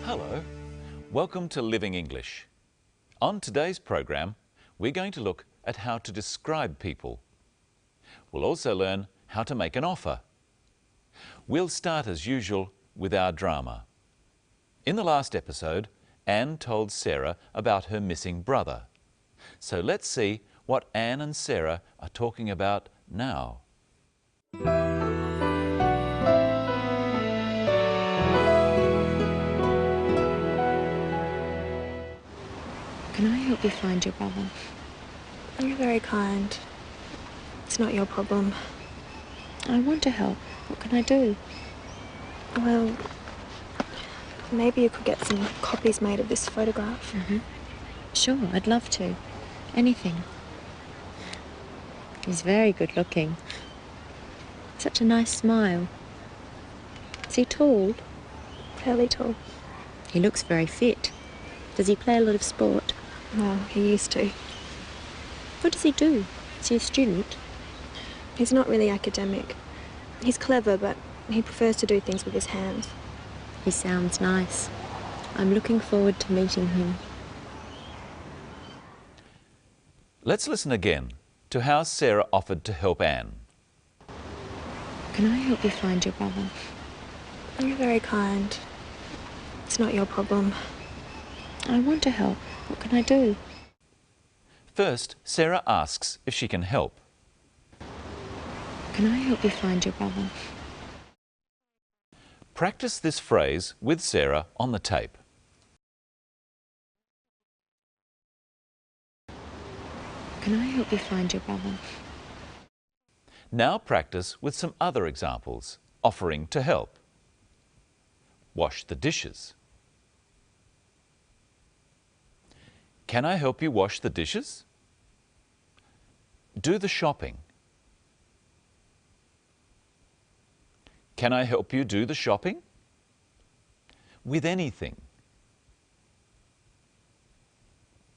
Hello, welcome to Living English. On today's program, we're going to look at how to describe people. We'll also learn how to make an offer. We'll start as usual with our drama. In the last episode, Anne told Sarah about her missing brother. So let's see what Anne and Sarah are talking about now. Can I help you find your brother? You're very kind. It's not your problem. I want to help. What can I do? Well, maybe you could get some copies made of this photograph. Sure, I'd love to. Anything. He's very good looking. Such a nice smile. Is he tall? Fairly tall. He looks very fit. Does he play a lot of sport? Well, he used to. What does he do? Is he a student? He's not really academic. He's clever, but he prefers to do things with his hands. He sounds nice. I'm looking forward to meeting him. Let's listen again to how Sarah offered to help Anne. Can I help you find your brother? You're very kind. It's not your problem. I want to help. What can I do? First, Sarah asks if she can help. Can I help you find your brother? Practice this phrase with Sarah on the tape. Can I help you find your brother? Now practice with some other examples, offering to help. Wash the dishes. Can I help you wash the dishes? Do the shopping. Can I help you do the shopping? With anything.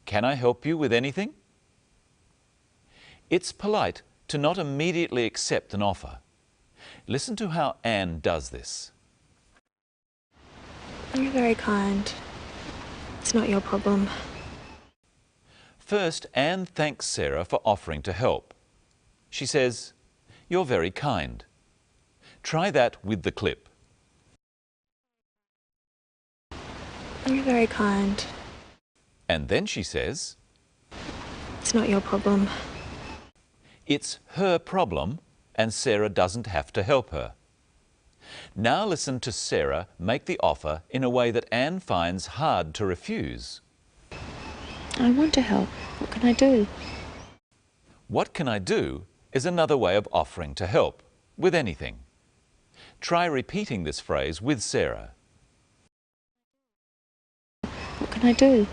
Can I help you with anything? It's polite to not immediately accept an offer. Listen to how Anne does this. You're very kind. It's not your problem. First, Anne thanks Sarah for offering to help. She says, "You're very kind." Try that with the clip. You're very kind. And then she says, It's not your problem. it's her problem and Sarah doesn't have to help her. Now listen to Sarah make the offer in a way that Anne finds hard to refuse. I want to help. What can I do? What can I do is another way of offering to help, with anything. Try repeating this phrase with Sarah. What can I do?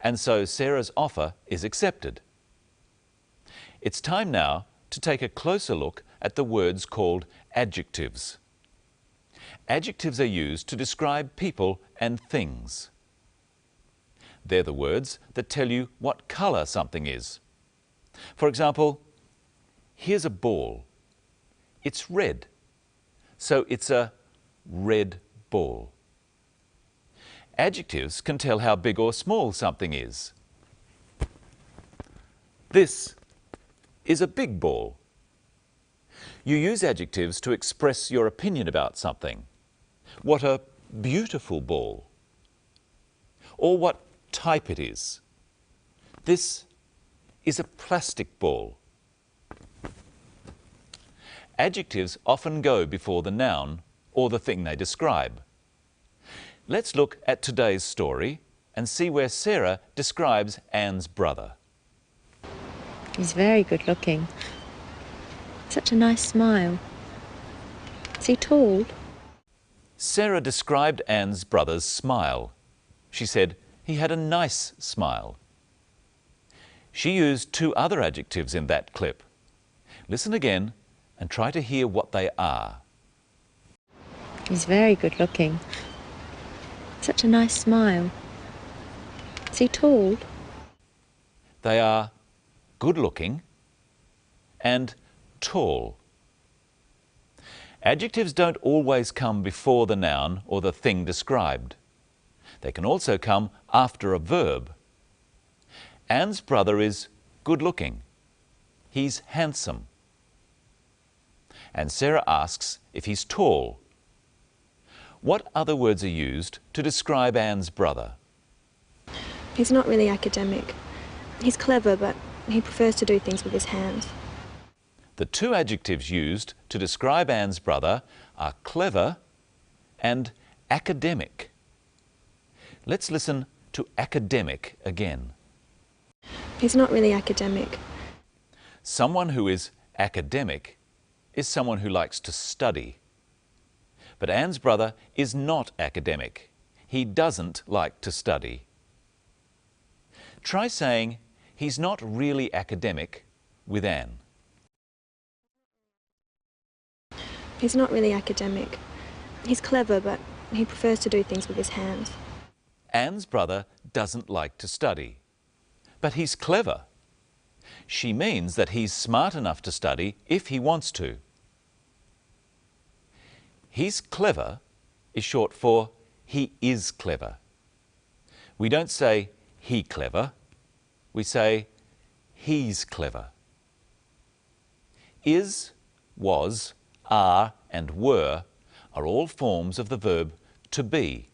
And so Sarah's offer is accepted. It's time now to take a closer look at the words called adjectives. Adjectives are used to describe people and things. They're the words that tell you what colour something is. For example, here's a ball. It's red, so it's a red ball. Adjectives can tell how big or small something is. This is a big ball. You use adjectives to express your opinion about something. What a beautiful ball. Or what type it is. This is a plastic ball. Adjectives often go before the noun or the thing they describe. Let's look at today's story and see where Sarah describes Anne's brother. He's very good looking. Such a nice smile. Is he tall? Sarah described Anne's brother's smile. She said he had a nice smile. She used two other adjectives in that clip. Listen again and try to hear what they are. He's very good looking. Such a nice smile. Is he tall? They are good looking and tall. Adjectives don't always come before the noun or the thing described. They can also come after a verb. Anne's brother is good-looking. He's handsome. And Sarah asks if he's tall. What other words are used to describe Anne's brother? He's not really academic. He's clever, but he prefers to do things with his hands. The two adjectives used to describe Anne's brother are clever and academic. Let's listen to academic again. He's not really academic. Someone who is academic is someone who likes to study. But Anne's brother is not academic. He doesn't like to study. Try saying, he's not really academic with Anne. He's not really academic. He's clever, but he prefers to do things with his hands. Anne's brother doesn't like to study, but he's clever. She means that he's smart enough to study if he wants to. He's clever is short for he is clever. We don't say he clever, we say he's clever. Is, was, are and were are all forms of the verb to be.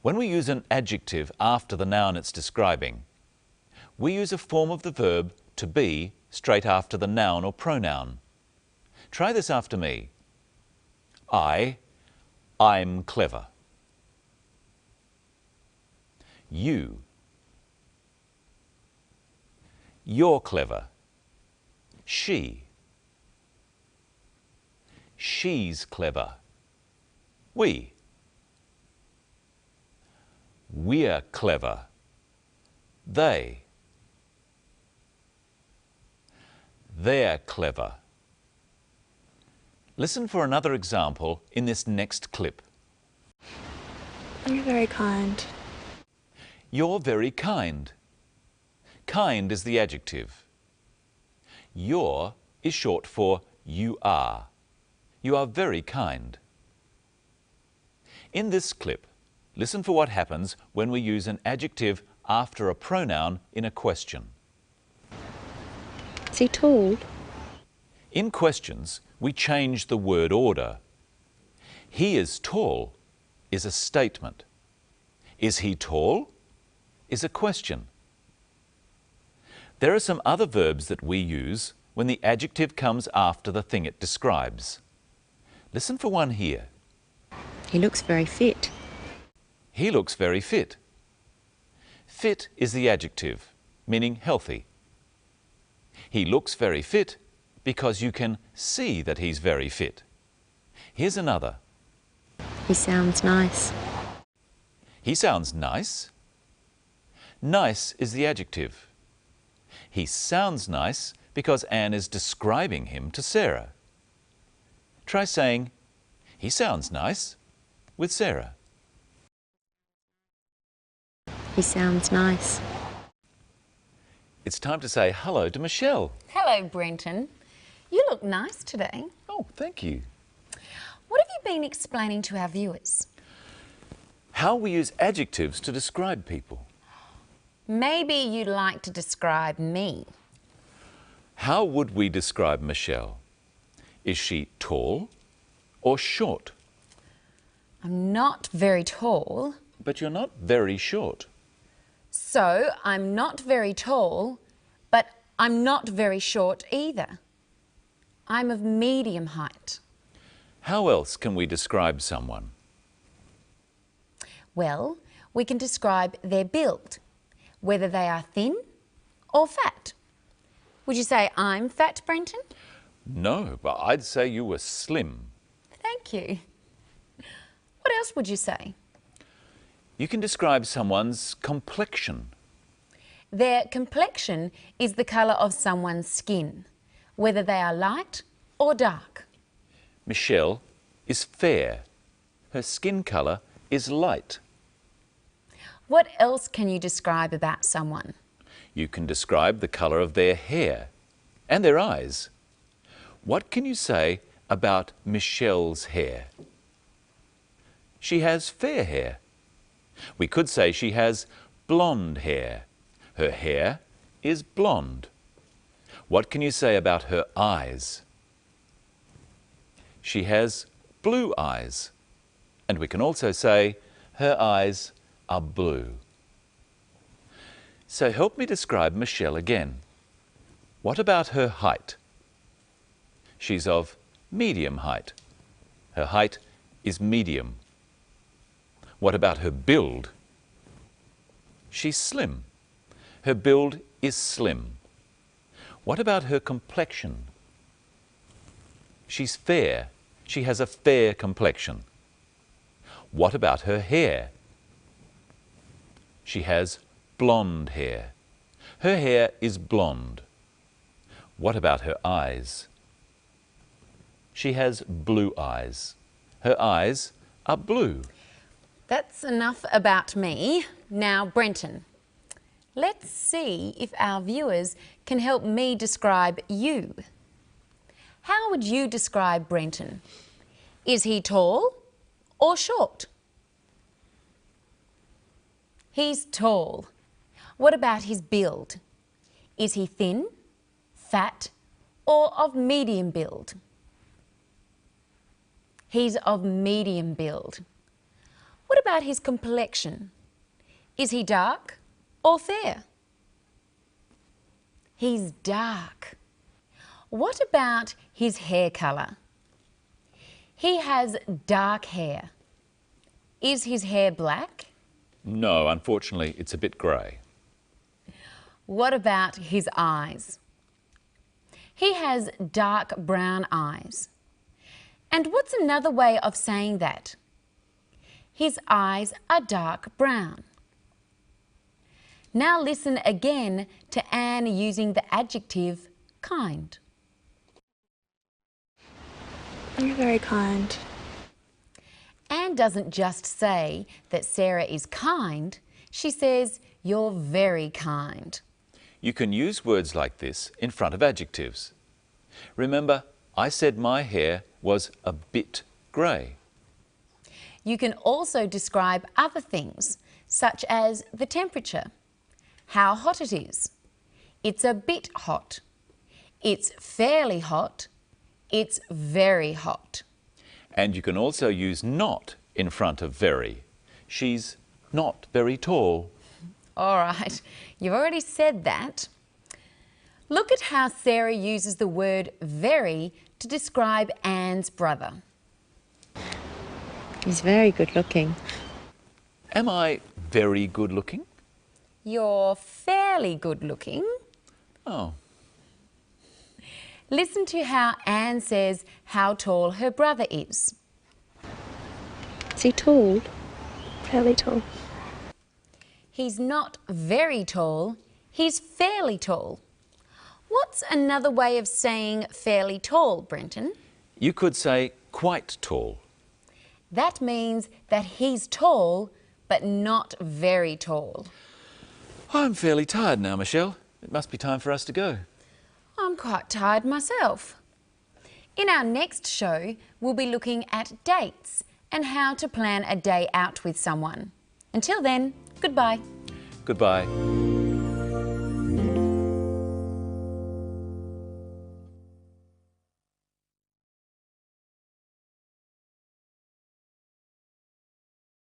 When we use an adjective after the noun it's describing, we use a form of the verb to be straight after the noun or pronoun. Try this after me. I'm clever. You're clever. She's clever. We're clever. They're clever. Listen for another example in this next clip. You're very kind. You're very kind. Kind is the adjective. You're is short for you are. You are very kind. In this clip, listen for what happens when we use an adjective after a pronoun in a question. Is he tall? In questions, we change the word order. He is tall is a statement. Is he tall is a question. There are some other verbs that we use when the adjective comes after the thing it describes. Listen for one here. He looks very fit. He looks very fit. Fit is the adjective, meaning healthy. He looks very fit because you can see that he's very fit. Here's another. He sounds nice. He sounds nice. Nice is the adjective. He sounds nice because Anne is describing him to Sarah. Try saying, he sounds nice with Sarah. He sounds nice. It's time to say hello to Michelle. Hello, Brenton. You look nice today. Oh, thank you. What have you been explaining to our viewers? How we use adjectives to describe people. Maybe you'd like to describe me. How would we describe Michelle? Is she tall or short? I'm not very tall. But you're not very short. So I'm not very tall, but I'm not very short either. I'm of medium height. How else can we describe someone? Well, we can describe their build, whether they are thin or fat. Would you say I'm fat, Brenton? No, but I'd say you were slim. Thank you. What else would you say? You can describe someone's complexion. Their complexion is the colour of someone's skin, whether they are light or dark. Michelle is fair. Her skin colour is light. What else can you describe about someone? You can describe the colour of their hair and their eyes. What can you say about Michelle's hair? She has fair hair. We could say she has blonde hair. Her hair is blonde. What can you say about her eyes? She has blue eyes. And we can also say her eyes are blue. So help me describe Michelle again. What about her height? She's of medium height. Her height is medium. What about her build? She's slim. Her build is slim. What about her complexion? She's fair. She has a fair complexion. What about her hair? She has blonde hair. Her hair is blonde. What about her eyes? She has blue eyes. Her eyes are blue. That's enough about me. Now, Brenton, let's see if our viewers can help me describe you. How would you describe Brenton? Is he tall or short? He's tall. What about his build? Is he thin, fat, or of medium build? He's of medium build. What about his complexion? Is he dark or fair? He's dark. What about his hair colour? He has dark hair. Is his hair black? No, unfortunately, it's a bit grey. What about his eyes? He has dark brown eyes. And what's another way of saying that? His eyes are dark brown. Now listen again to Anne using the adjective kind. You're very kind. Anne doesn't just say that Sarah is kind, she says you're very kind. You can use words like this in front of adjectives. Remember, I said my hair was a bit grey. You can also describe other things, such as the temperature, how hot it is. It's a bit hot. It's fairly hot. It's very hot. And you can also use not in front of very. She's not very tall. All right, you've already said that. Look at how Sarah uses the word very to describe Anne's brother. He's very good looking. Am I very good looking? You're fairly good looking. Oh. Listen to how Anne says how tall her brother is. Is he tall? Fairly tall. He's not very tall, he's fairly tall. What's another way of saying fairly tall, Brenton? You could say quite tall. That means that he's tall, but not very tall. I'm fairly tired now, Michelle. It must be time for us to go. I'm quite tired myself. In our next show, we'll be looking at dates and how to plan a day out with someone. Until then, goodbye. Goodbye.